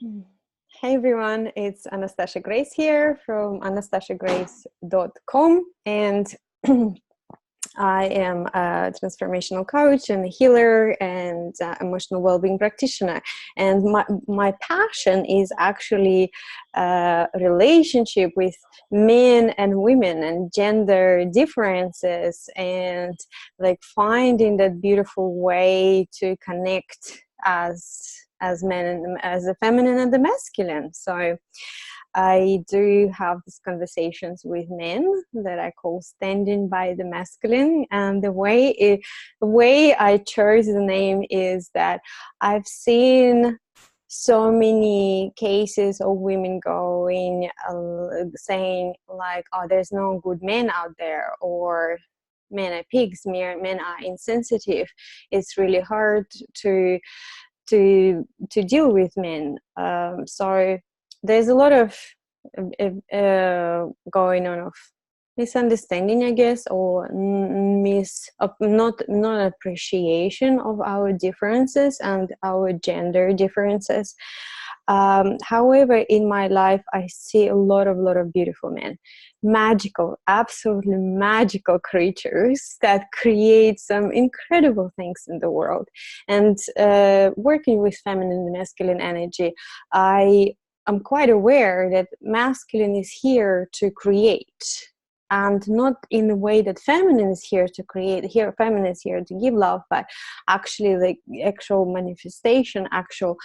Hey everyone, it's Anastasha Grace here from anastashagrace.com, and I am a transformational coach and a healer and emotional wellbeing practitioner. And my passion is actually relationship with men and women and gender differences, and like finding that beautiful way to connect as men and as the feminine and the masculine. So I do have these conversations with men that I call standing by the masculine. And the way I chose the name is that I've seen so many cases of women going, saying like, oh, there's no good men out there, or men are pigs, men are insensitive. It's really hard to deal with men. So there's a lot of going on of misunderstanding, I guess, or not appreciation of our differences and our gender differences. However, in my life, I see a lot of beautiful men, magical, absolutely magical creatures that create some incredible things in the world. And working with feminine and masculine energy, I'm quite aware that masculine is here to create, and not in the way that feminine is here to create. Here, feminine is here to give love, but actually, like actual manifestation, actual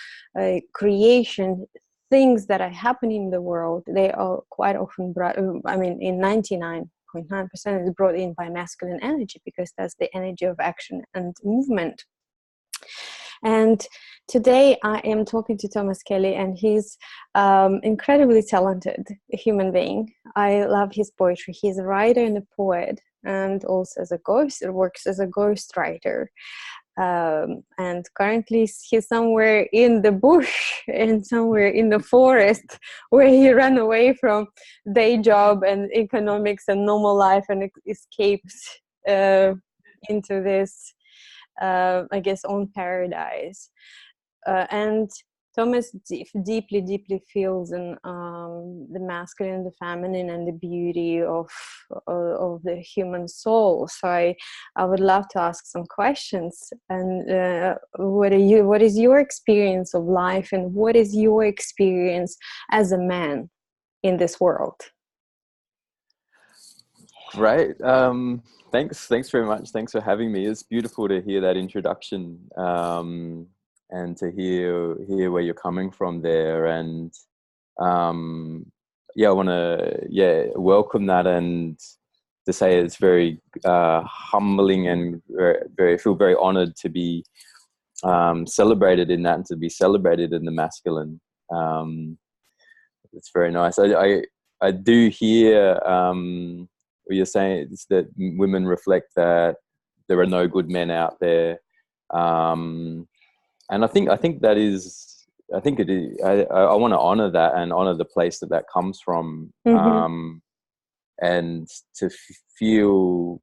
creation, things that are happening in the world, they are quite often brought, in 99.9% is brought in by masculine energy, because that's the energy of action and movement. And today I am talking to Thomas Keily, and he's incredibly talented human being. I love his poetry. He's a writer and a poet, and also works as a ghost writer. And currently he's somewhere in the bush and somewhere in the forest, where he ran away from day job and economics and normal life, and escapes into this I guess own paradise. And Thomas deeply feels in the masculine and the feminine and the beauty of the human soul. So I would love to ask some questions. And what is your experience of life, and what is your experience as a man in this world? Great. Thanks very much. Thanks for having me. It's beautiful to hear that introduction, and to hear where you're coming from there. And I want to welcome that, and to say it's very humbling, and feel very honored to be celebrated in that, and to be celebrated in the masculine. It's very nice. I do hear what you're saying is that women reflect that there are no good men out there, and I think that is. I think it is. I want to honor that, and honor the place that comes from, and to feel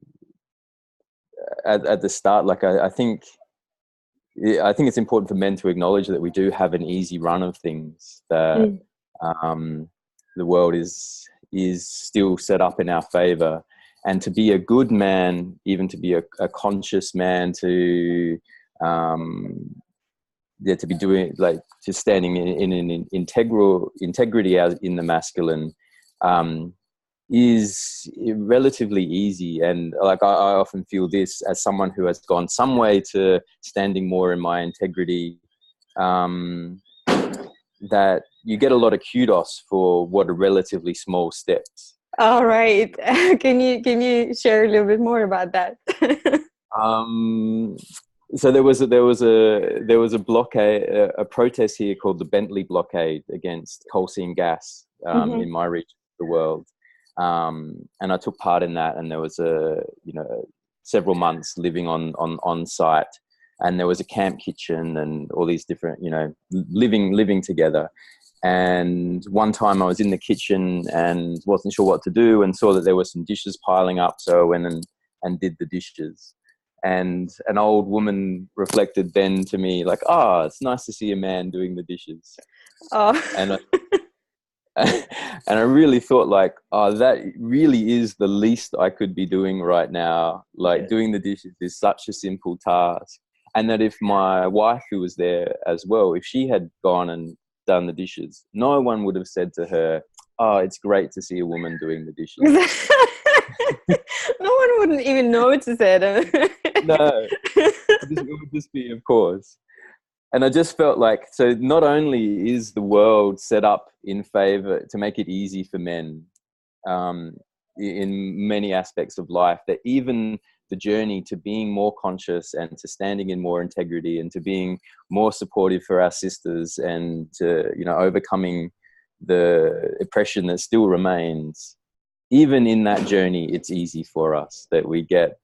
at the start. Like I think it's important for men to acknowledge that we do have an easy run of things. That the world is still set up in our favor, and to be a good man, even to be a conscious man, to be doing, like, to standing in an integrity out in the masculine, is relatively easy. And like I often feel this as someone who has gone some way to standing more in my integrity, that you get a lot of kudos for what are relatively small steps. All right. Can you share a little bit more about that? So there was a blockade, a protest here called the Bentley blockade against coal seam gas in my region of the world, and I took part in that. And there was several months living on site. And there was a camp kitchen and all these different, living together. And one time I was in the kitchen and wasn't sure what to do, and saw that there were some dishes piling up. So I went and did the dishes. And an old woman reflected then to me like, "Ah, it's nice to see a man doing the dishes." Oh. And and I really thought like, oh, that really is the least I could be doing right now. Like, doing the dishes is such a simple task. And that if my wife, who was there as well, if she had gone and done the dishes, no one would have said to her, "Oh, it's great to see a woman doing the dishes." No one wouldn't even notice it. No, it would just be, of course. And I just felt like, so not only is the world set up in favor to make it easy for men, um, in many aspects of life, that even the journey to being more conscious and to standing in more integrity and to being more supportive for our sisters and to, you know, overcoming the oppression that still remains, even in that journey, it's easy for us that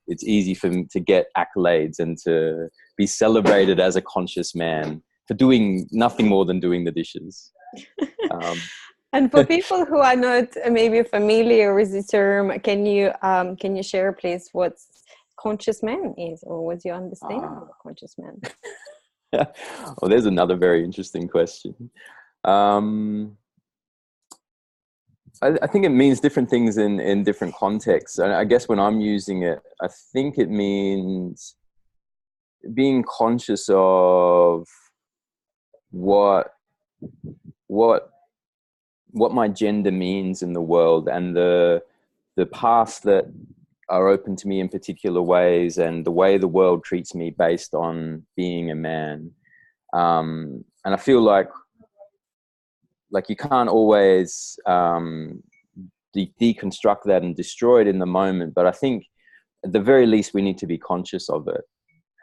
it's easy to get accolades and to be celebrated as a conscious man for doing nothing more than doing the dishes. And for people who are not maybe familiar with the term, can you share, please, what conscious man is, or what's your understanding of a conscious man? Well, there's another very interesting question. I think it means different things in different contexts. And I guess when I'm using it, I think it means being conscious of what my gender means in the world, and the paths that are open to me in particular ways, and the way the world treats me based on being a man. And I feel like you can't always deconstruct that and destroy it in the moment, but I think at the very least we need to be conscious of it,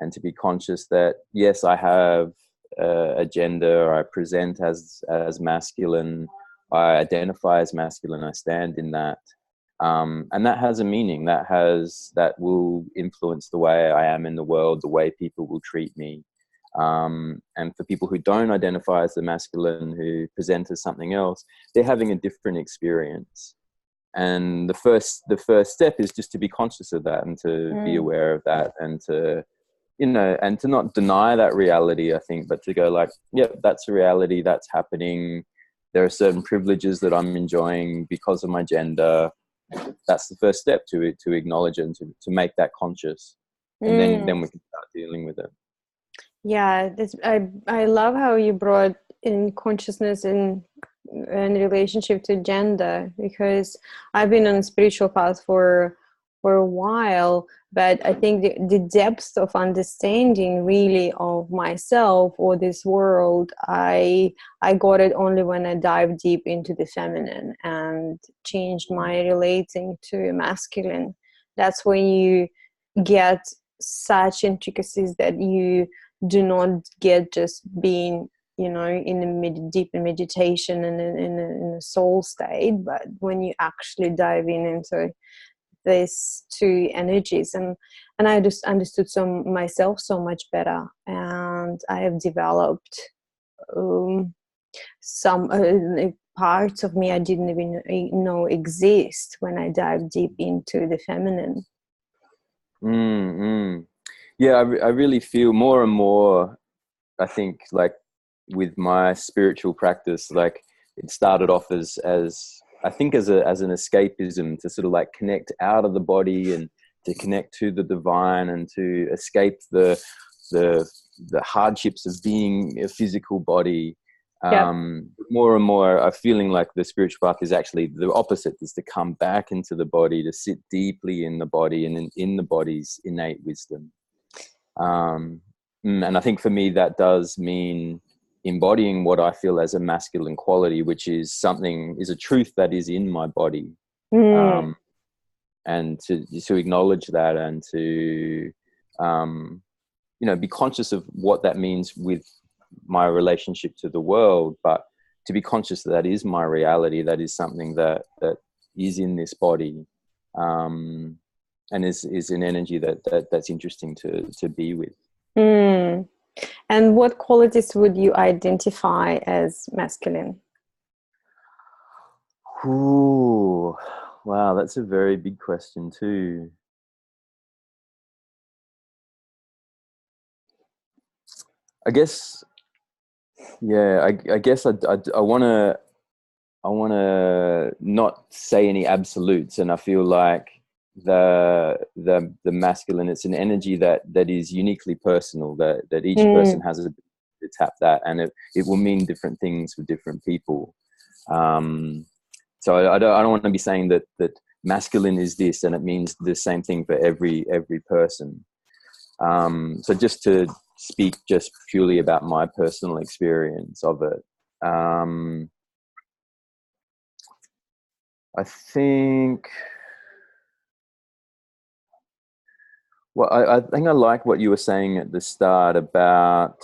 and to be conscious that yes, I have a gender, I present as masculine, I identify as masculine, I stand in that, and that has a meaning, that will influence the way I am in the world, the way people will treat me. And for people who don't identify as the masculine, who present as something else, they're having a different experience. And the first step is just to be conscious of that, and to be aware of that, and to, you know, and to not deny that reality, I think, but to go like, yeah, that's a reality, that's happening. There are certain privileges that I'm enjoying because of my gender. That's the first step, to acknowledge it and to make that conscious. And then we can start dealing with it. Yeah, I love how you brought in consciousness in relationship to gender, because I've been on a spiritual path for a while, but I think the depth of understanding really of myself or this world, I got it only when I dived deep into the feminine and changed my relating to masculine. That's when you get such intricacies that you do not get just being, you know, deep in meditation and in a soul state, but when you actually dive into these two energies, and I just understood myself so much better, and I have developed some parts of me I didn't even know exist when I dive deep into the feminine. Yeah, I really feel more and more, I think, like with my spiritual practice, like it started off as I think as an escapism, to sort of like connect out of the body and to connect to the divine and to escape the hardships of being a physical body. More and more I'm feeling like the spiritual path is actually the opposite, is to come back into the body, to sit deeply in the body and in the body's innate wisdom. And I think for me that does mean embodying what I feel as a masculine quality, which is a truth that is in my body. And to acknowledge that, and to you know, be conscious of what that means with my relationship to the world, but to be conscious that is my reality, that is something that is in this body, and is an energy that's interesting to be with. And what qualities would you identify as masculine? Ooh, wow, that's a very big question too. I guess, yeah, I guess I want to not say any absolutes, and I feel like the masculine, it's an energy that is uniquely personal, that each person has to tap that, and it will mean different things for different people. So I don't want to be saying that masculine is this and it means the same thing for every person. So just to speak just purely about my personal experience of it, I think, well, I think I like what you were saying at the start about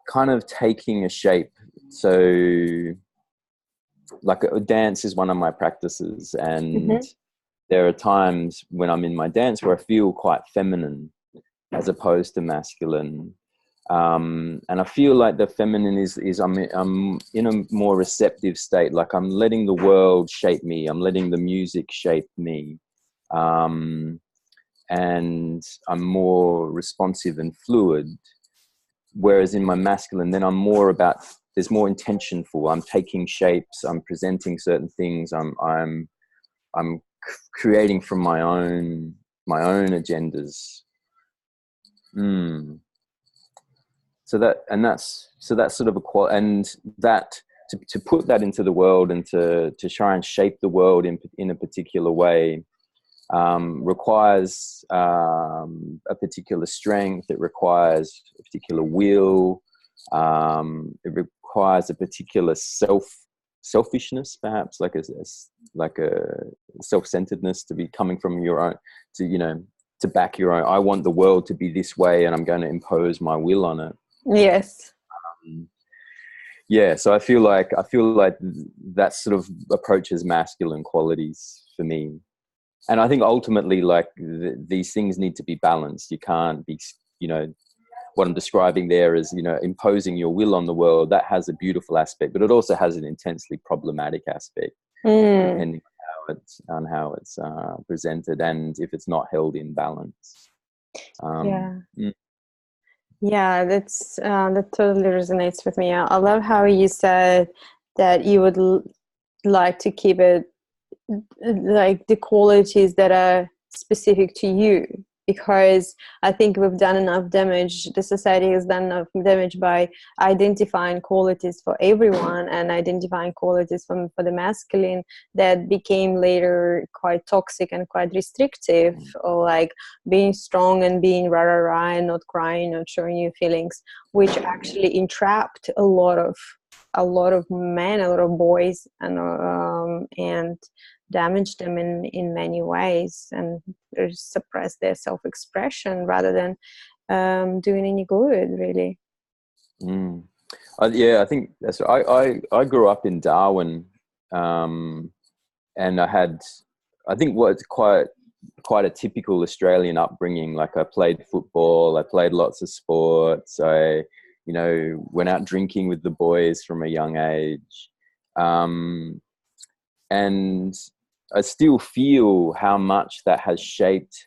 kind of taking a shape. So like dance is one of my practices, and there are times when I'm in my dance where I feel quite feminine as opposed to masculine. And I feel like the feminine is I'm in a more receptive state. Like I'm letting the world shape me. I'm letting the music shape me. And I'm more responsive and fluid. Whereas in my masculine, then I'm more about, there's more intentionful. I'm taking shapes. I'm presenting certain things. I'm creating from my own agendas. So that's sort of a quality, and that to put that into the world and to try and shape the world in a particular way requires a particular strength. It requires a particular will. It requires a particular selfishness, perhaps, like a self-centeredness, to be coming from your own, to back your own. I want the world to be this way, and I'm going to impose my will on it. Yes. Yeah. So I feel like that sort of approaches masculine qualities for me. And I think ultimately, like these things need to be balanced. You can't be, what I'm describing there is, imposing your will on the world. That has a beautiful aspect, but it also has an intensely problematic aspect, depending on how it's presented, and if it's not held in balance. Yeah, that totally resonates with me. I love how you said that you would like to keep it like the qualities that are specific to you, because I think we've done enough damage. The society has done enough damage by identifying qualities for everyone and identifying qualities for the masculine that became later quite toxic and quite restrictive, or like being strong and being rah rah rah and not crying, not showing your feelings, which actually entrapped a lot of men, a lot of boys, and damage them in many ways, and suppress their self-expression rather than doing any good, really. I think that's. I grew up in Darwin, and I think what's quite a typical Australian upbringing. Like I played football, I played lots of sports. I went out drinking with the boys from a young age, and I still feel how much that has shaped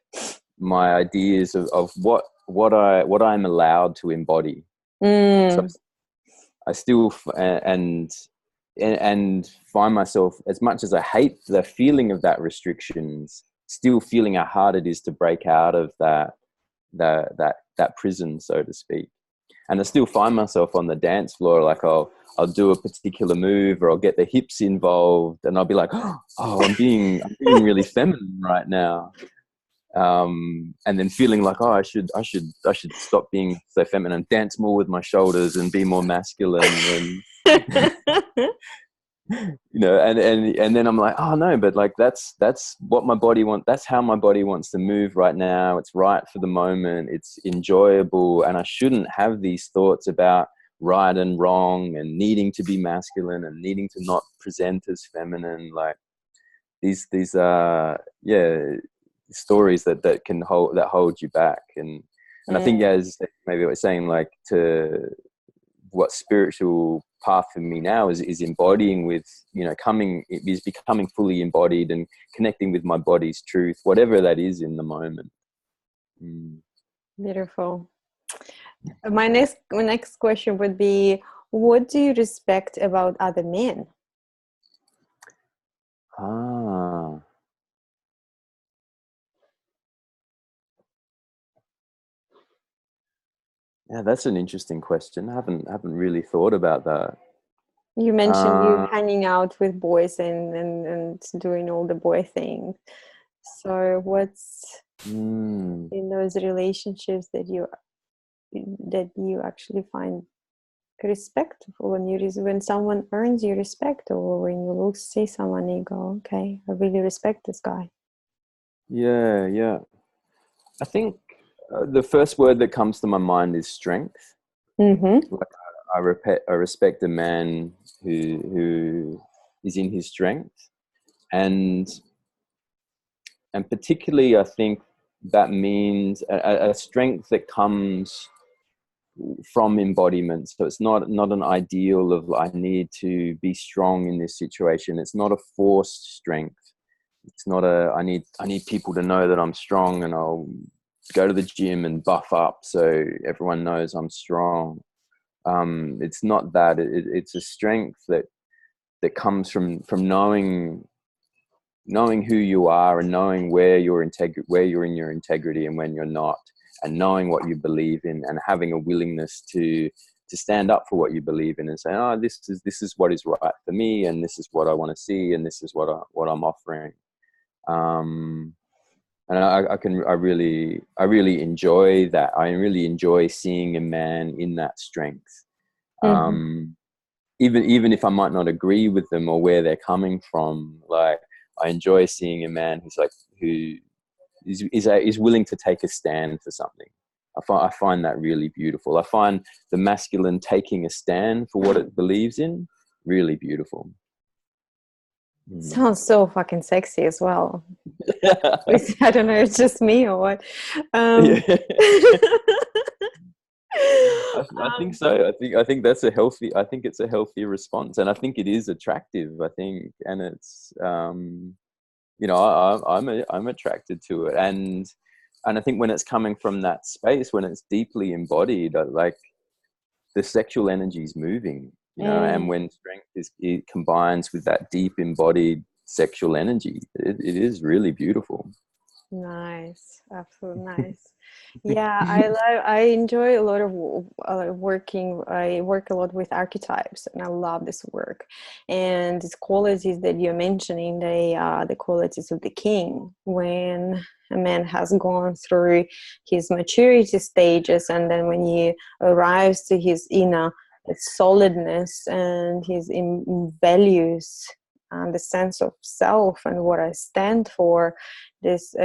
my ideas of what I'm allowed to embody. So I still and find myself, as much as I hate the feeling of that restrictions, still feeling how hard it is to break out of that prison, so to speak. And I still find myself on the dance floor, like I'll do a particular move, or I'll get the hips involved, and I'll be like, oh, I'm being really feminine right now. And then feeling like, oh, I should stop being so feminine, dance more with my shoulders and be more masculine. And and then I'm like, oh no, but like that's what my body wants. That's how my body wants to move right now. It's right for the moment. It's enjoyable, and I shouldn't have these thoughts about right and wrong and needing to be masculine and needing to not present as feminine. Like these stories that can hold you back. And I think, as maybe I was saying, like, to what spiritual path for me now is embodying with, becoming fully embodied and connecting with my body's truth, whatever that is in the moment. Beautiful. My next question would be, what do you respect about other men? Ah, yeah, that's an interesting question. I haven't really thought about that. You mentioned you Uh, hanging out with boys and doing all the boy things. So what's mm, in those relationships that you actually find respectful, when someone earns your respect, or when you look see someone and you go, okay, I really respect this guy. yeah, yeah. I think the first word that comes to my mind is strength. Mm-hmm. Like I respect a man who is in his strength, and particularly I think that means a strength that comes from embodiment. So it's not an ideal of I need to be strong in this situation. It's not a forced strength. It's not a I need people to know that I'm strong, and I'll go to the gym and buff up so everyone knows I'm strong. It's not that. It's a strength that comes from knowing who you are, and knowing where you're in your integrity and when you're not, and knowing what you believe in, and having a willingness to stand up for what you believe in and say, oh, this is what is right for me, and this is what I want to see, and this is what I'm offering. And I really enjoy that. I really enjoy seeing a man in that strength. Mm-hmm. um even if I might not agree with them or where they're coming from, like I enjoy seeing a man who is willing to take a stand for something. I find that really beautiful. I find the masculine taking a stand for what it believes in really beautiful. Mm. Sounds so fucking sexy as well. I don't know, it's just me or what. Yeah. Um, I think so. I think that's a healthy. I think it's a healthy response, and I think it is attractive. I think, and it's I'm attracted to it, and I think when it's coming from that space, when it's deeply embodied, like the sexual energy is moving, and mm. when strength it combines with that deep embodied sexual energy, it is really beautiful. Nice, absolutely nice. Yeah, I enjoy a lot of working. I work a lot with archetypes, and I love this work. And these qualities that you're mentioning, they are the qualities of the king. When a man has gone through his maturity stages, and then when he arrives to his inner solidness and his values and the sense of self and what I stand for, this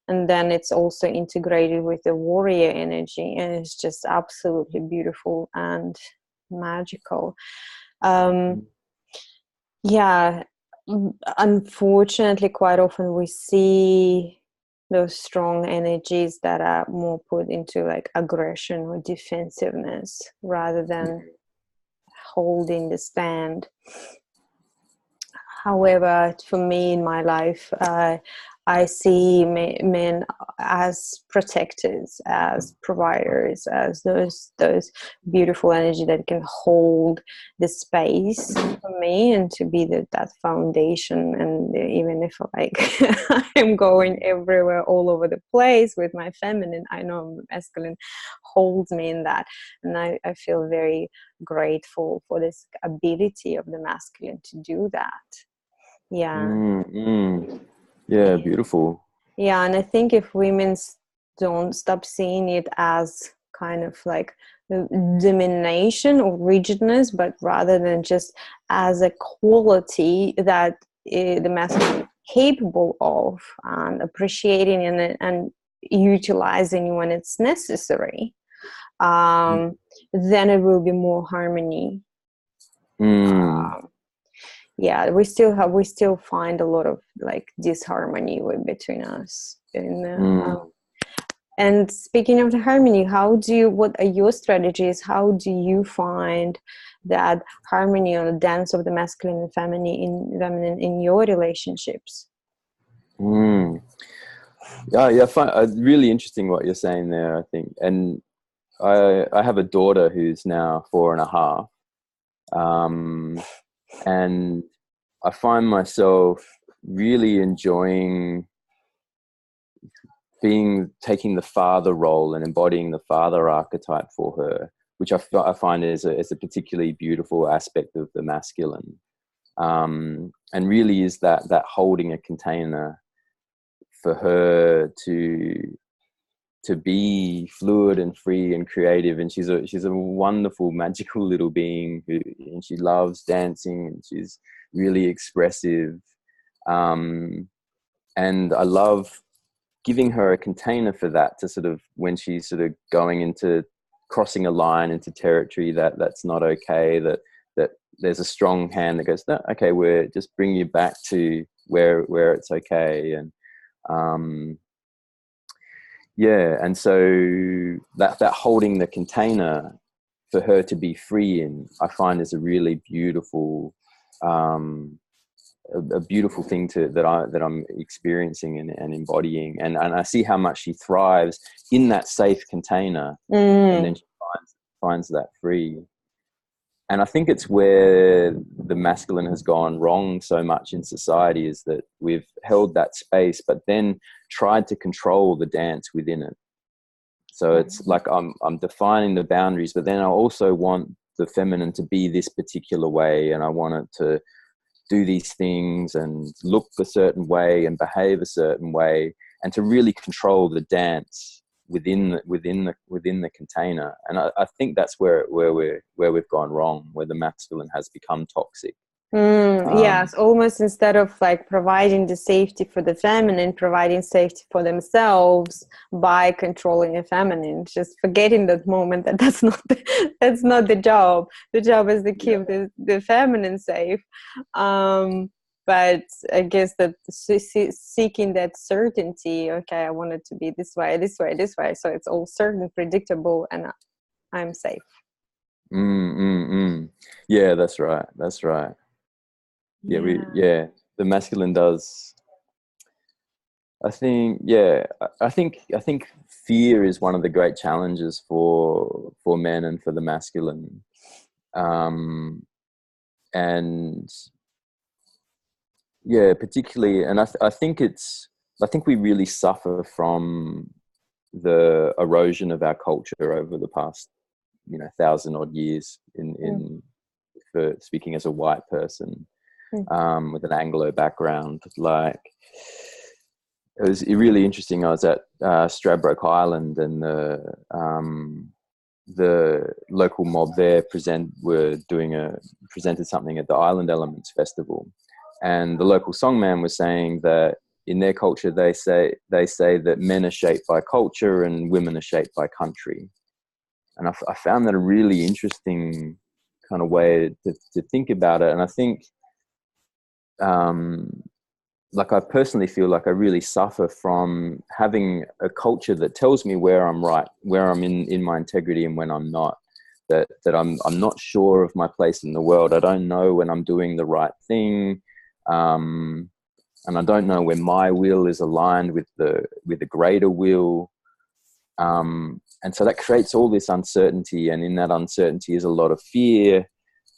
and then it's also integrated with the warrior energy, and it's just absolutely beautiful and magical. um yeah, unfortunately quite often we see those strong energies that are more put into like aggression or defensiveness rather than holding the stand. However, for me in my life, I see men as protectors, as providers, as those beautiful energy that can hold the space for me and to be that foundation. And even if like I'm going everywhere, all over the place with my feminine, I know masculine holds me in that, and I feel very grateful for this ability of the masculine to do that. Yeah. Mm, mm. Yeah, beautiful. Yeah, and I think if women don't stop seeing it as kind of like domination or rigidness, but rather than just as a quality that the masculine is capable of, and appreciating and utilizing when it's necessary, then it will be more harmony. Mm, Um, yeah, we still find a lot of like disharmony between us in the, mm. and speaking of the harmony, what are your strategies? How do you find that harmony or the dance of the masculine and feminine in your relationships? Mm. Yeah, really interesting what you're saying there, I think. And I have a daughter who's now 4.5, and I find myself really enjoying taking the father role and embodying the father archetype for her, which I find is a particularly beautiful aspect of the masculine, and really is that holding a container for her to be fluid and free and creative. And she's a wonderful, magical little being and she loves dancing and she's really expressive. And I love giving her a container for that, to sort of, when she's sort of going into crossing a line into territory that's not okay, that there's a strong hand that goes, no, okay, we're just bring you back to where it's okay. And and so that holding the container for her to be free in, I find is a really beautiful a beautiful thing that I'm experiencing and embodying, and I see how much she thrives in that safe container, and then she finds that free. And I think it's where the masculine has gone wrong so much in society, is that we've held that space but then tried to control the dance within it. So it's like I'm defining the boundaries, but then I also want the feminine to be this particular way, and I want it to do these things and look a certain way and behave a certain way, and to really control the dance within the container. And I think that's where we've gone wrong, where the masculine has become toxic. Yes, almost instead of like providing the safety for the feminine, providing safety for themselves by controlling the feminine, just forgetting that moment that's not the job. The job is to keep the feminine safe. But I guess that seeking that certainty, okay, I want it to be this way, so it's all certain, predictable, and I'm safe. Yeah, that's right. The masculine does. I think fear is one of the great challenges for men and for the masculine, and particularly, and I think we really suffer from the erosion of our culture over the past 1,000 odd years for speaking as a white person. With an Anglo background. Like, it was really interesting. I was at Stradbroke Island, and the local mob there presented something at the Island Elements Festival, and the local songman was saying that in their culture they say that men are shaped by culture and women are shaped by country. And I found that a really interesting kind of way to think about it. And I think like, I personally feel like I really suffer from having a culture that tells me where I'm right, where I'm in my integrity, and when I'm not. That I'm not sure of my place in the world. I don't know when I'm doing the right thing, and I don't know when my will is aligned with the greater will. And so that creates all this uncertainty, and in that uncertainty is a lot of fear.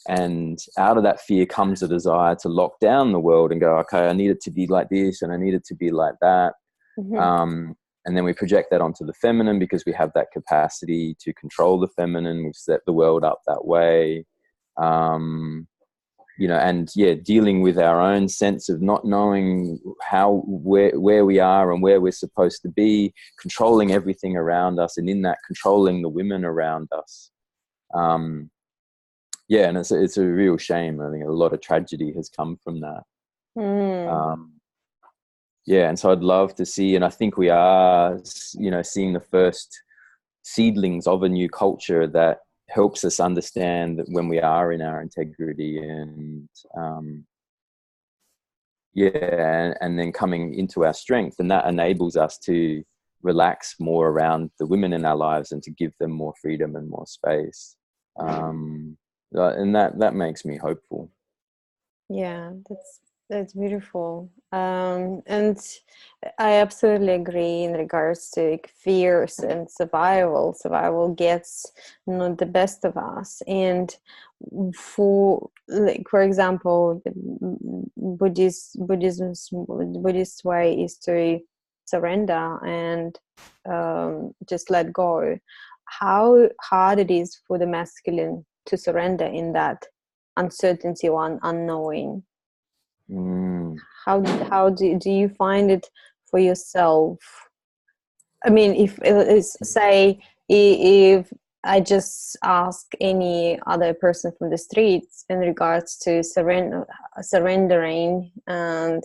And out of that fear comes a desire to lock down the world and go, okay, I need it to be like this and I need it to be like that. And then we project that onto the feminine because we have that capacity to control the feminine. We've set the world up that way. Dealing with our own sense of not knowing where we are and where we're supposed to be, controlling everything around us, and in that controlling the women around us. And it's a real shame. I think a lot of tragedy has come from that. And so I'd love to see, and I think we are, seeing the first seedlings of a new culture that helps us understand that when we are in our integrity, and and then coming into our strength, and that enables us to relax more around the women in our lives and to give them more freedom and more space. And that makes me hopeful. Yeah, That's beautiful. And I absolutely agree in regards to like, fears and survival. Survival gets not the best of us. And for like, for example, the Buddhist way is to surrender and just let go. How hard it is for the masculine to surrender in that uncertainty or unknowing. Mm. How do you find it for yourself? I mean, if it's, say, if I just ask any other person from the streets in regards to surrendering and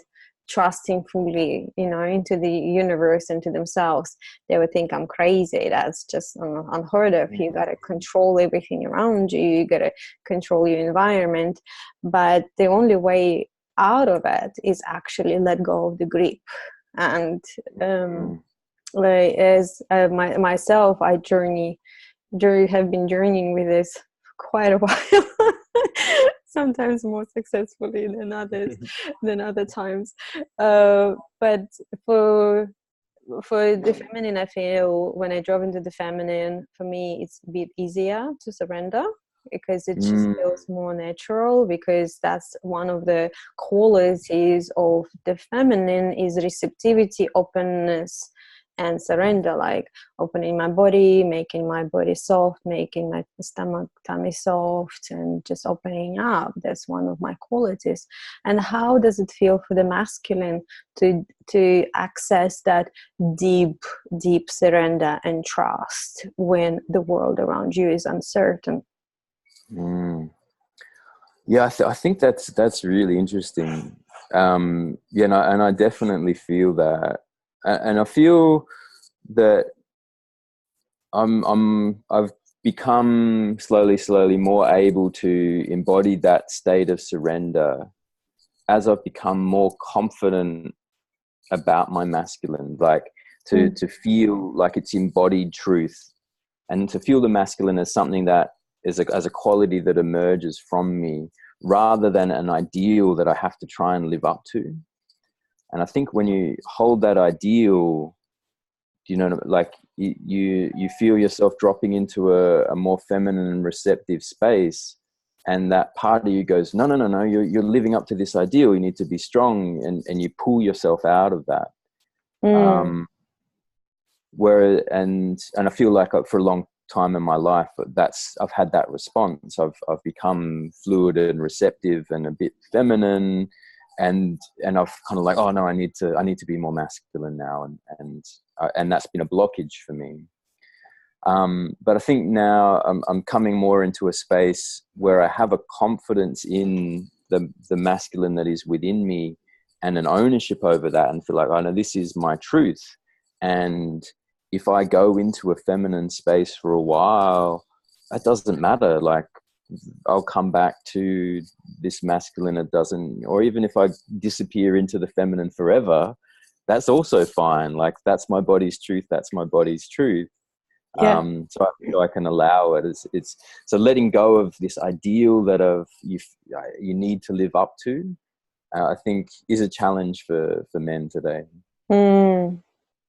trusting fully, into the universe and to themselves, they would think I'm crazy. That's just unheard of. You got to control everything around you. You got to control your environment. But the only way out of it is actually let go of the grip. And like as myself, I have been journeying with this for quite a while. Sometimes more successfully than other times. But for the feminine, I feel when I drove into the feminine, for me, it's a bit easier to surrender because it just feels more natural, because that's one of the qualities of the feminine is receptivity, openness, and surrender, like opening my body, making my body soft, making my tummy soft, and just opening up. That's one of my qualities. And how does it feel for the masculine to access that deep surrender and trust when the world around you is uncertain? Yeah, I think that's really interesting. And I definitely feel that, and I feel that I've become slowly more able to embody that state of surrender as I've become more confident about my masculine, like to feel like it's embodied truth, and to feel the masculine as something that is as a quality that emerges from me rather than an ideal that I have to try and live up to. And I think when you hold that ideal, like you feel yourself dropping into a more feminine and receptive space, and that part of you goes, no, you're living up to this ideal, you need to be strong, and you pull yourself out of that. Where and I feel like for a long time in my life, I've had that response. I've become fluid and receptive and a bit feminine, and I've kind of like, oh no, I need to be more masculine now, and that's been a blockage for me. But I think now I'm coming more into a space where I have a confidence in the masculine that is within me, and an ownership over that, and feel like, oh no, this is my truth. And if I go into a feminine space for a while, that doesn't matter. Like, I'll come back to this masculine. It doesn't, or even if I disappear into the feminine forever, that's also fine. Like, that's my body's truth. That's my body's truth. Yeah. So I feel I can allow it. It's so letting go of this ideal that you need to live up to. I think is a challenge for men today. Mm.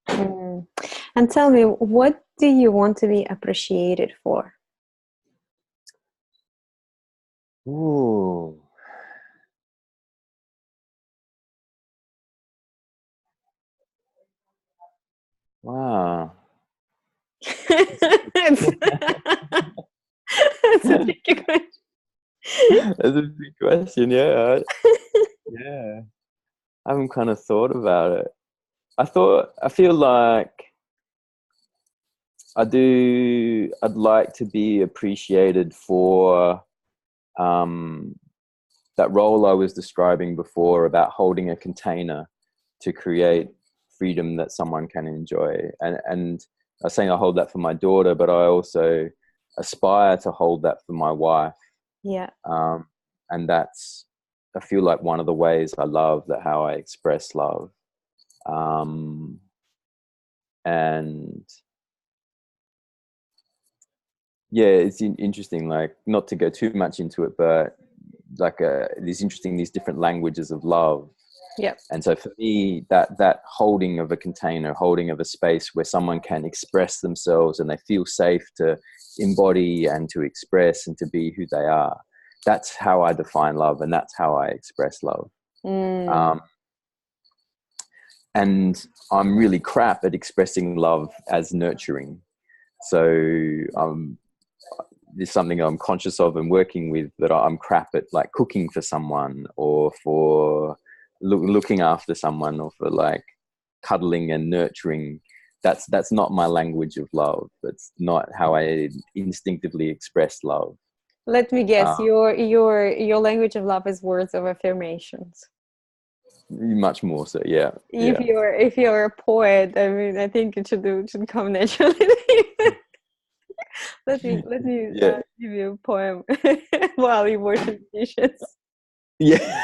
Mm. And tell me, what do you want to be appreciated for? Ooh. Wow. It's, it's a tricky question. That's a big question, yeah. Yeah. I haven't kind of thought about it. I feel like I'd like to be appreciated for that role I was describing before about holding a container to create freedom that someone can enjoy. And I was saying I hold that for my daughter, but I also aspire to hold that for my wife. Yeah. And that's, I feel like one of the ways I love, that how I express love. And yeah, it's interesting, like, not to go too much into it, but these different languages of love. Yeah. And so for me, that holding of a container, holding of a space where someone can express themselves and they feel safe to embody and to express and to be who they are, that's how I define love, and that's how I express love. And I'm really crap at expressing love as nurturing. So there's something I'm conscious of and working with, that I'm crap at, like cooking for someone, or for looking after someone, or for like cuddling and nurturing. That's not my language of love. That's not how I instinctively express love. Let me guess, your language of love is words of affirmations. Much more so, yeah. If you're a poet, I mean, I think it should come naturally. Let me give you a poem while you wash the dishes. Yeah.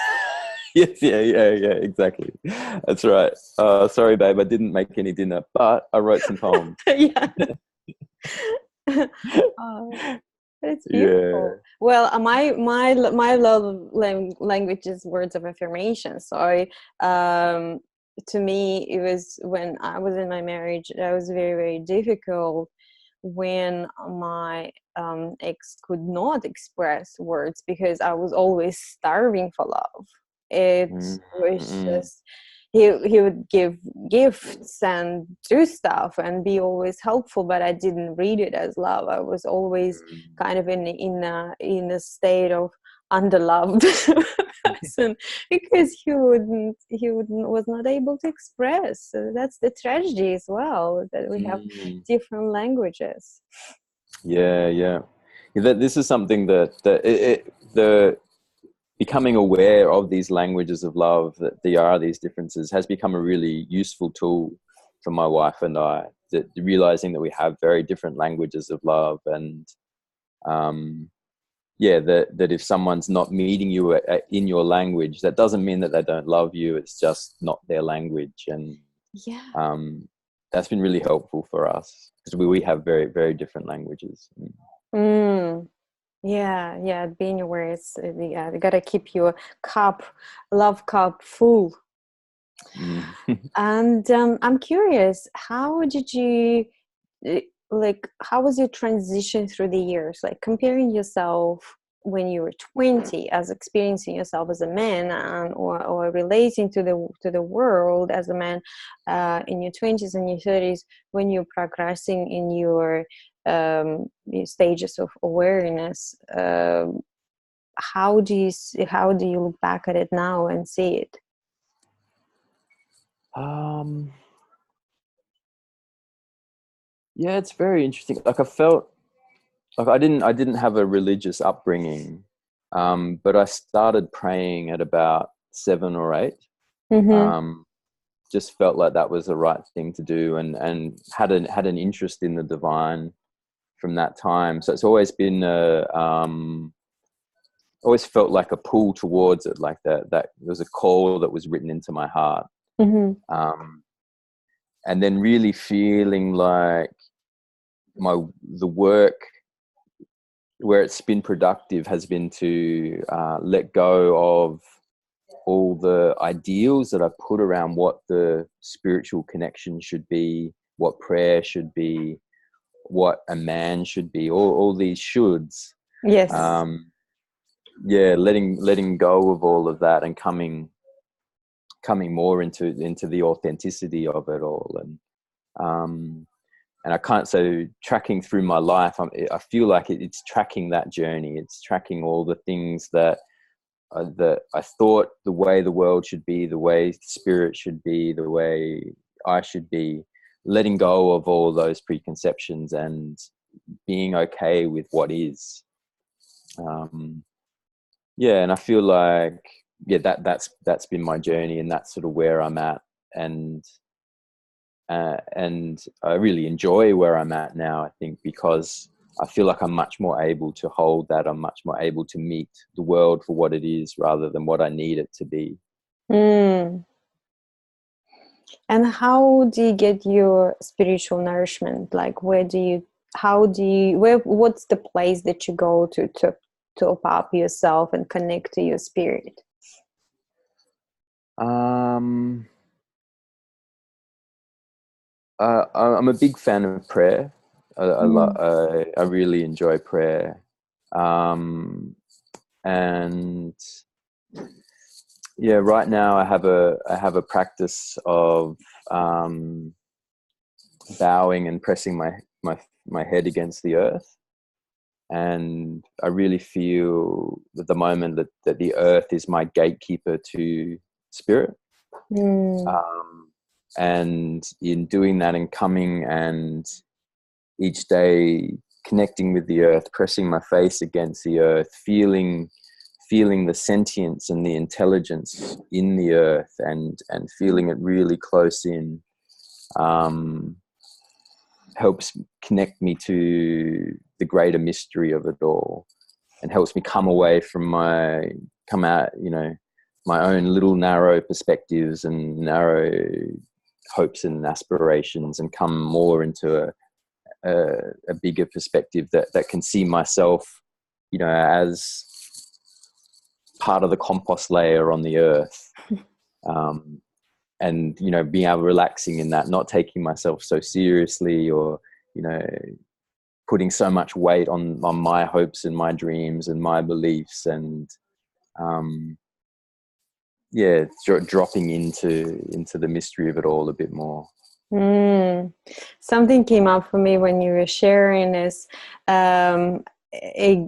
Yes, yeah, exactly. That's right. Sorry, babe, I didn't make any dinner, but I wrote some poems. Yeah. It's beautiful. Yeah. Well, my love language is words of affirmation. So to me, it was, when I was in my marriage, that was very, very difficult, when my ex could not express words, because I was always starving for love. It was just, he would give gifts and do stuff and be always helpful, but I didn't read it as love. I was always kind of in a state of underloved person, because he was not able to express. So that's the tragedy as well, that we have different languages. Yeah. That this is something that the becoming aware of these languages of love, that there are these differences, has become a really useful tool for my wife and I. That realizing that we have very different languages of love, and that if someone's not meeting you in your language, that doesn't mean that they don't love you. It's just not their language, and that's been really helpful for us, because we have very, very different languages. Yeah, being aware is, you gotta keep your love cup full. And I'm curious, how did you, how was your transition through the years, like comparing yourself when you were 20 as experiencing yourself as a man, or relating to the world as a man in your 20s and your 30s, when you're progressing in your stages of awareness? How do you look back at it now and see it? Yeah, it's very interesting. Like, I felt like I didn't have a religious upbringing, but I started praying at about 7 or 8. Just felt like that was the right thing to do, and had an interest in the divine from that time. So it's always been always felt like a pull towards it, like that there was a call that was written into my heart. And then really feeling like the work where it's been productive has been to let go of all the ideals that I've put around what the spiritual connection should be, what prayer should be, what a man should be, all these shoulds. Yes. Letting go of all of that, and coming more into the authenticity of it all. And I can't say, tracking through my life, I feel like it's tracking that journey. It's tracking all the things that I thought the way the world should be, the way spirit should be, the way I should be, letting go of all those preconceptions and being okay with what is. And I feel like, that's been my journey, and that's sort of where I'm at. And I really enjoy where I'm at now, I think, because I feel like I'm much more able to hold that. I'm much more able to meet the world for what it is, rather than what I need it to be. And how do you get your spiritual nourishment? Like, what's the place that you go to top up yourself and connect to your spirit? I'm a big fan of prayer. I really enjoy prayer, and yeah, right now I have a practice of bowing and pressing my head against the earth, and I really feel at the moment that the earth is my gatekeeper to spirit. And in doing that and coming and each day connecting with the earth, pressing my face against the earth, feeling the sentience and the intelligence in the earth, and feeling it really close in, helps connect me to the greater mystery of it all, and helps me come out, my own little narrow perspectives and narrow hopes and aspirations, and come more into a bigger perspective that can see myself, as part of the compost layer on the earth. And, being able relaxing in that, not taking myself so seriously, or, putting so much weight on my hopes and my dreams and my beliefs, and, dropping into the mystery of it all a bit more. Something came up for me when you were sharing is, a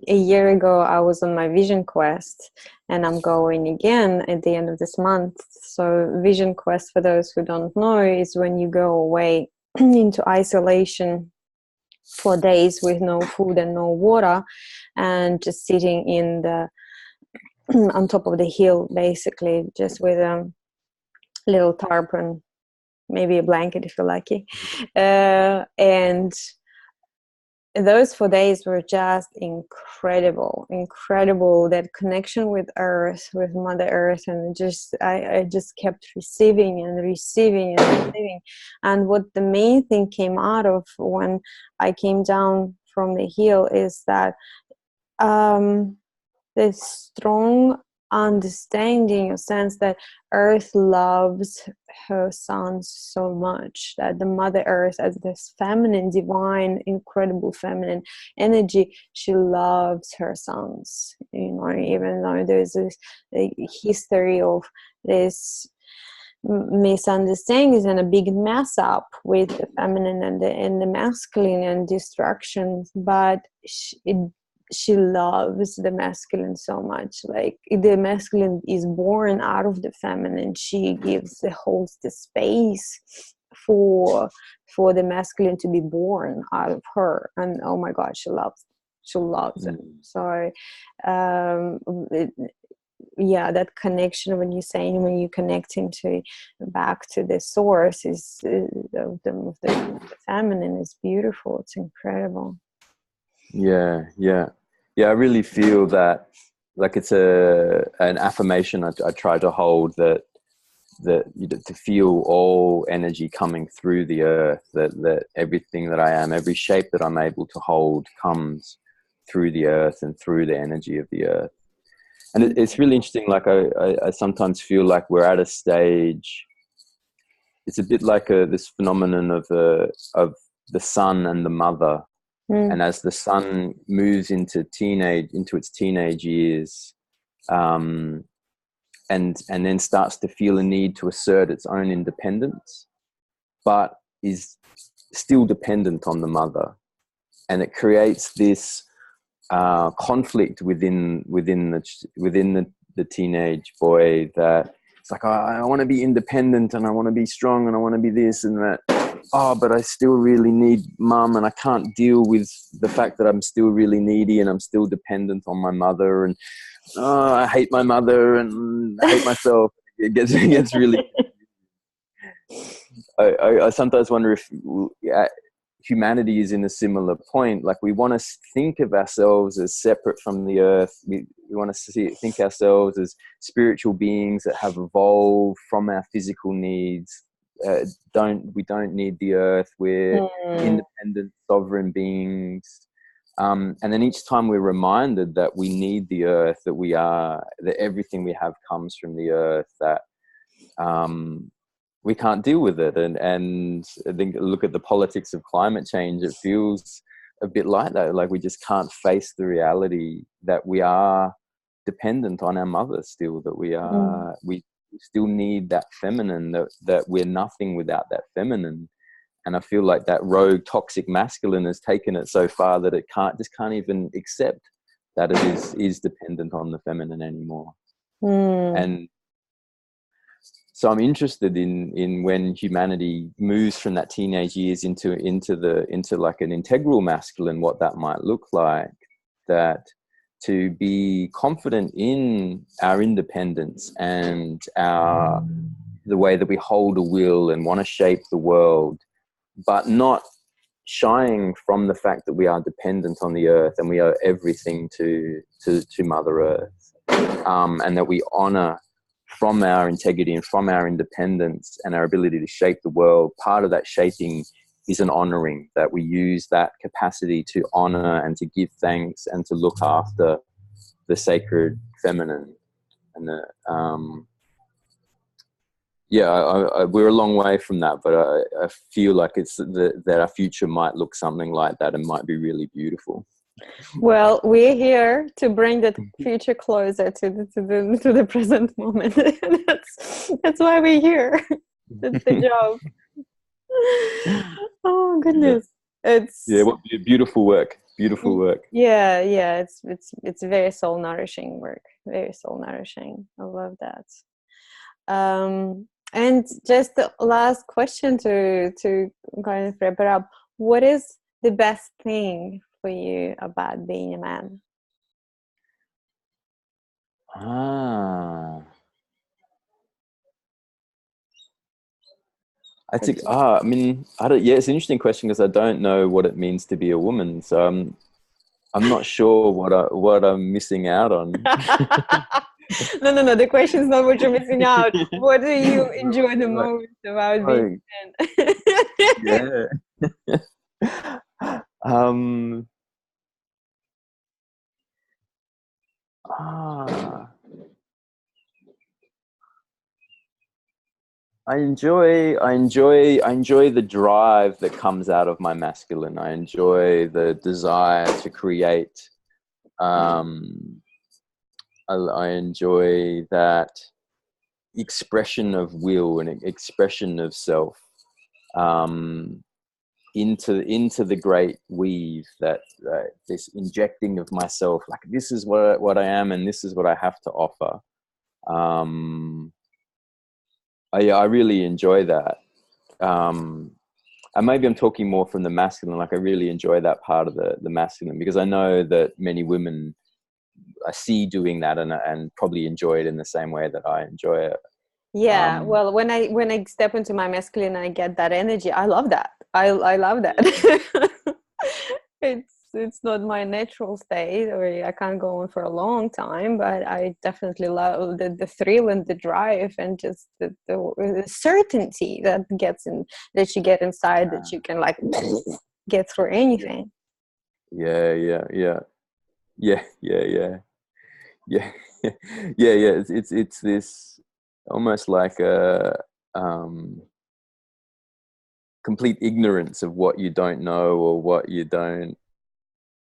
year ago I was on my vision quest, and I'm going again at the end of this month. So vision quest, for those who don't know, is when you go away into isolation for days with no food and no water, and just sitting in the on top of the hill, basically, just with a little tarp and maybe a blanket if you're lucky. And those 4 days were just incredible. That connection with earth, with Mother Earth, and I just kept receiving. And what the main thing came out of when I came down from the hill is that the strong understanding, a sense that earth loves her sons so much, that the Mother Earth, as this feminine, divine, incredible feminine energy, she loves her sons, even though there's this history of this misunderstandings and a big mess up with the feminine and the masculine and destructions, but she loves the masculine so much. Like, the masculine is born out of the feminine. She holds the space for the masculine to be born out of her, and oh my God, she loves it. So that connection, when you connect back to the source, is the feminine, is beautiful. It's incredible. I really feel that, like, it's an affirmation I try to hold, that to feel all energy coming through the earth, that everything that I am, every shape that I'm able to hold, comes through the earth and through the energy of the earth. And it's really interesting. Like, I sometimes feel like we're at a stage. It's a bit like this phenomenon of the son and the mother. And as the son moves into its teenage years, and then starts to feel a need to assert its own independence, but is still dependent on the mother, and it creates this conflict within the teenage boy, that it's like, I want to be independent, and I want to be strong, and I want to be this and that. But I still really need mum, and I can't deal with the fact that I'm still really needy and I'm still dependent on my mother, and I hate my mother and I hate myself. It gets really. I sometimes wonder if humanity is in a similar point. Like, we want to think of ourselves as separate from the earth. We want to think ourselves as spiritual beings that have evolved from our physical needs. We don't need the earth. We're independent, sovereign beings. And then each time we're reminded that we need the earth, that everything we have comes from the earth, that we can't deal with it. And I think, look at the politics of climate change, it feels a bit like that. Like we just can't face the reality that we are dependent on our mother still, that we still need that feminine, that we're nothing without that feminine. And I feel like that rogue toxic masculine has taken it so far that it can't even accept that it is dependent on the feminine anymore. And so I'm interested in when humanity moves from that teenage years into like an integral masculine, what that might look like, that to be confident in our independence and the way that we hold a will and want to shape the world, but not shying from the fact that we are dependent on the earth and we owe everything to Mother Earth, and that we honor from our integrity and from our independence and our ability to shape the world. Part of that shaping is an honoring, that we use that capacity to honor and to give thanks and to look after the sacred feminine. And we're a long way from that, but I feel like it's that our future might look something like that and might be really beautiful. Well, we're here to bring that future closer to the present moment. That's why we're here. That's the job. Oh goodness, it's what beautiful work. Beautiful work. Yeah, it's very soul nourishing work. Very soul nourishing. I love that. And just the last question to kind of wrap it up. What is the best thing for you about being a man? I think, I mean, it's an interesting question because I don't know what it means to be a woman. So I'm not sure what I'm missing out on. No. The question is not what you're missing out. What do you enjoy the most about being a man? I enjoy the drive that comes out of my masculine. I enjoy the desire to create. I enjoy that expression of will and expression of self into the great weave, that this injecting of myself, like this is what I am and this is what I have to offer. I really enjoy that. And maybe I'm talking more from the masculine, like I really enjoy that part of the masculine, because I know that many women I see doing that and probably enjoy it in the same way that I enjoy it. Yeah, well, when I step into my masculine and I get that energy, I love that. I love that. It's not my natural state, or I can't go on for a long time, but I definitely love the thrill and the drive and just the certainty that you get inside, that you can like get through anything. Yeah. It's this almost like a complete ignorance of what you don't know, or what you don't,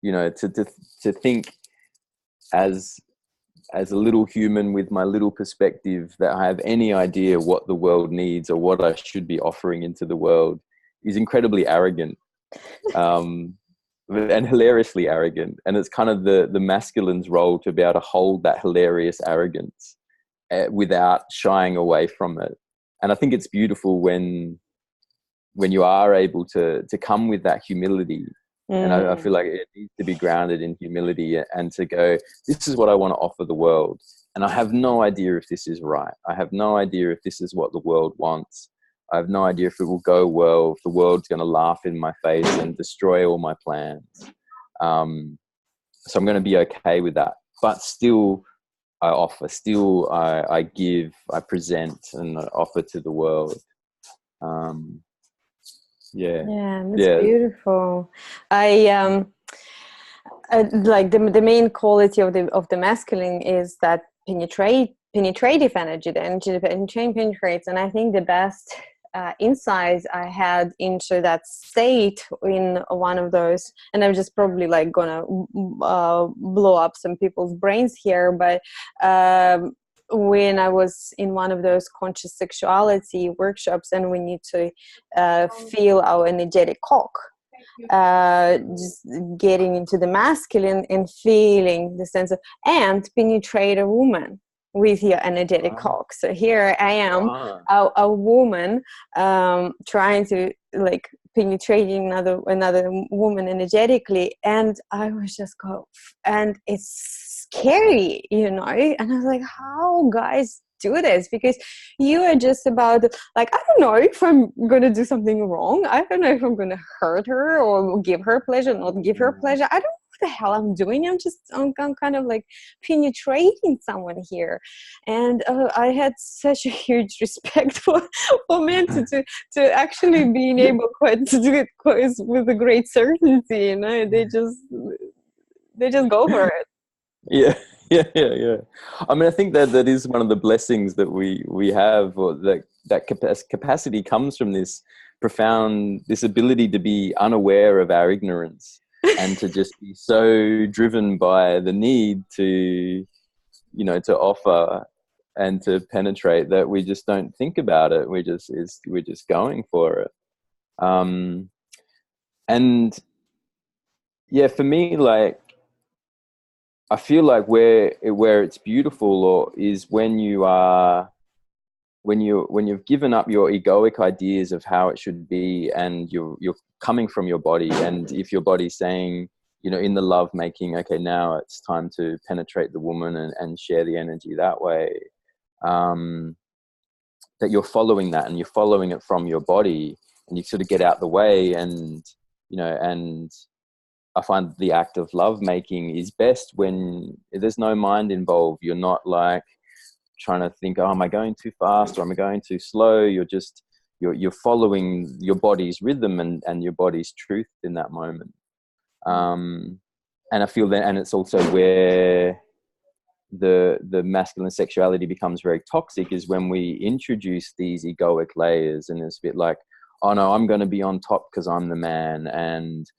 to think as a little human with my little perspective that I have any idea what the world needs or what I should be offering into the world is incredibly arrogant, and hilariously arrogant. And it's kind of the masculine's role to be able to hold that hilarious arrogance without shying away from it. And I think it's beautiful when you are able to come with that humility. And I feel like it needs to be grounded in humility, and to go, this is what I want to offer the world. And I have no idea if this is right. I have no idea if this is what the world wants. I have no idea if it will go well, if the world's going to laugh in my face and destroy all my plans. So I'm going to be okay with that. But still, I offer. Still, I give, I present, and I offer to the world. That's beautiful. like the main quality of the masculine is that penetrative energy, the energy that penetrates. And I think the best insights I had into that state in one of those, and I'm just probably like gonna blow up some people's brains here, but when I was in one of those conscious sexuality workshops, and we need to feel our energetic cock, just getting into the masculine and feeling the sense of, and penetrate a woman with your energetic cock. So here I am, a woman, trying to like penetrating another woman energetically, and I was just and it's scary, and I was like, how guys do this? Because you are just about like, I don't know if I'm gonna do something wrong, I don't know if I'm gonna hurt her or give her pleasure, not give her pleasure, I don't know what the hell I'm doing. I'm kind of like penetrating someone here. And I had such a huge respect for men to actually being able to do it with a great certainty, they just go for it. Yeah. I mean, I think that is one of the blessings that we have, or that capacity comes from this profound, this ability to be unaware of our ignorance and to just be so driven by the need to, to offer and to penetrate, that we just don't think about it. We're just going for it. And yeah, for me, like, I feel like where it's beautiful, or is when you've given up your egoic ideas of how it should be, and you're coming from your body, and if your body's saying, in the love making, okay, now it's time to penetrate the woman and share the energy that way, that you're following that, and you're following it from your body, and you sort of get out the way, and and I find the act of love making is best when there's no mind involved. You're not like trying to think, oh, am I going too fast or am I going too slow? You're following your body's rhythm and your body's truth in that moment. And I feel that, and it's also where the masculine sexuality becomes very toxic, is when we introduce these egoic layers, and it's a bit like, oh no, I'm going to be on top because I'm the man, and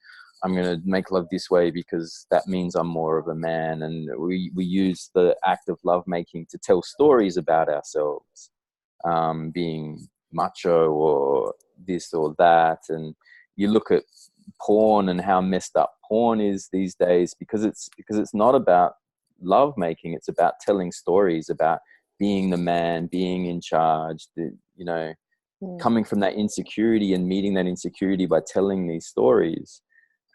I'm going to make love this way because that means I'm more of a man. And we use the act of love making to tell stories about ourselves, being macho or this or that. And you look at porn and how messed up porn is these days, because it's not about love making. It's about telling stories about being the man, being in charge, coming from that insecurity and meeting that insecurity by telling these stories.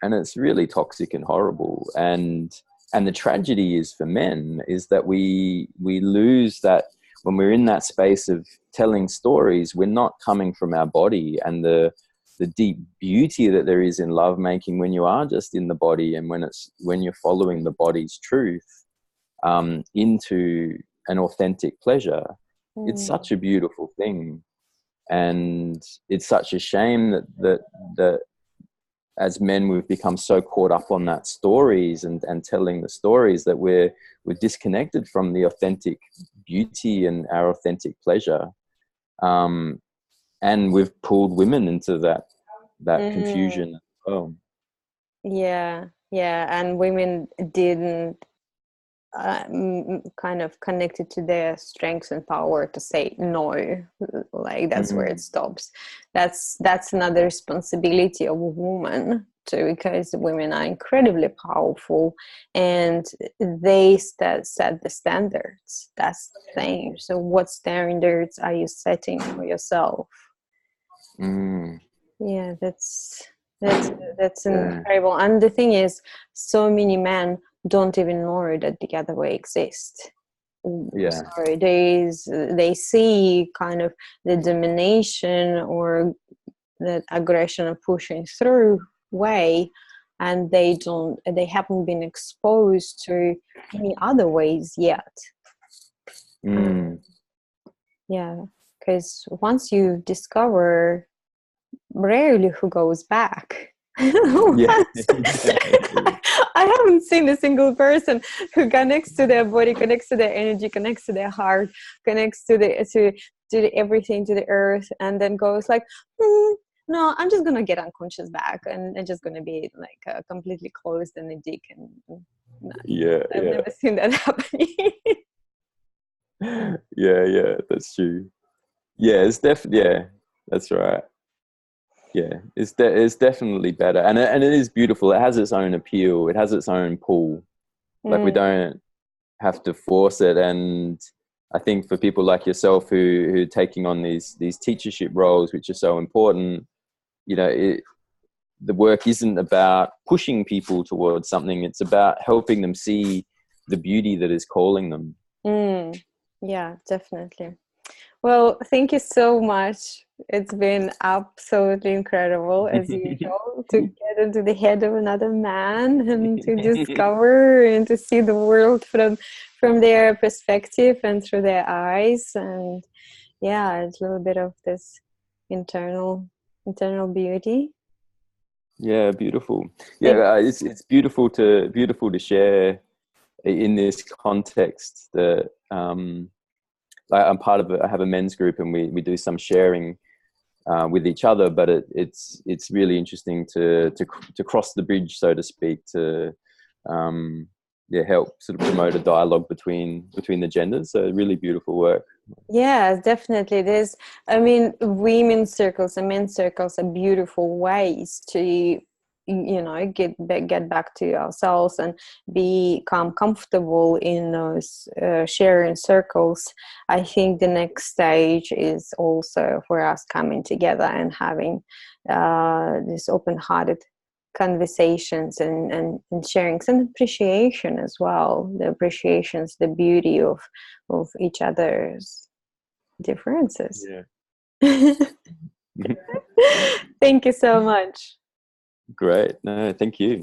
And it's really toxic and horrible. And the tragedy is for men is that we lose that when we're in that space of telling stories. We're not coming from our body and the deep beauty that there is in love making when you are just in the body, and when you're following the body's truth into an authentic pleasure. It's such a beautiful thing. And it's such a shame that as men, we've become so caught up on that stories and telling the stories that we're disconnected from the authentic beauty and our authentic pleasure. And we've pulled women into that confusion as well. Yeah. And women didn't kind of connected to their strengths and power to say no, like that's where it stops. That's another responsibility of a woman too, because women are incredibly powerful and they set the standards. That's the thing. So what standards are you setting for yourself? Yeah, that's incredible. And the thing is, so many men don't even know that the other way exists. Sorry, they see kind of the domination or the aggression and pushing through way, and they haven't been exposed to any other ways yet. Yeah, because once you discover, rarely who goes back. I haven't seen a single person who connects to their body, connects to their energy, connects to their heart, connects to everything, to the earth, and then goes like, no, I'm just gonna get unconscious back, and I'm just gonna be like completely closed and a dick. And I've never seen that happening. Yeah, that's true. Yeah, it's definitely, yeah, that's right. Yeah, it's definitely better, and it is beautiful. It has its own appeal. It has its own pull. Like we don't have to force it. And I think for people like yourself who are taking on these teachership roles, which are so important, you know, the work isn't about pushing people towards something. It's about helping them see the beauty that is calling them. Yeah, definitely. Well, thank you so much. It's been absolutely incredible, as usual, to get into the head of another man and to discover and to see the world from their perspective and through their eyes. And yeah, it's a little bit of this internal beauty. Yeah, beautiful. Yeah, it's beautiful to share in this context that I'm part of I have a men's group, and we do some sharing with each other, but it's really interesting to cross the bridge, so to speak, to help sort of promote a dialogue between the genders. So really beautiful work. Yeah, definitely. Women's circles and men's circles are beautiful ways to, get back to ourselves and become comfortable in those sharing circles. I think the next stage is also for us coming together and having this open-hearted conversations and sharing some appreciation as well. The appreciations, the beauty of each other's differences. Yeah. Thank you so much. Great. No, thank you.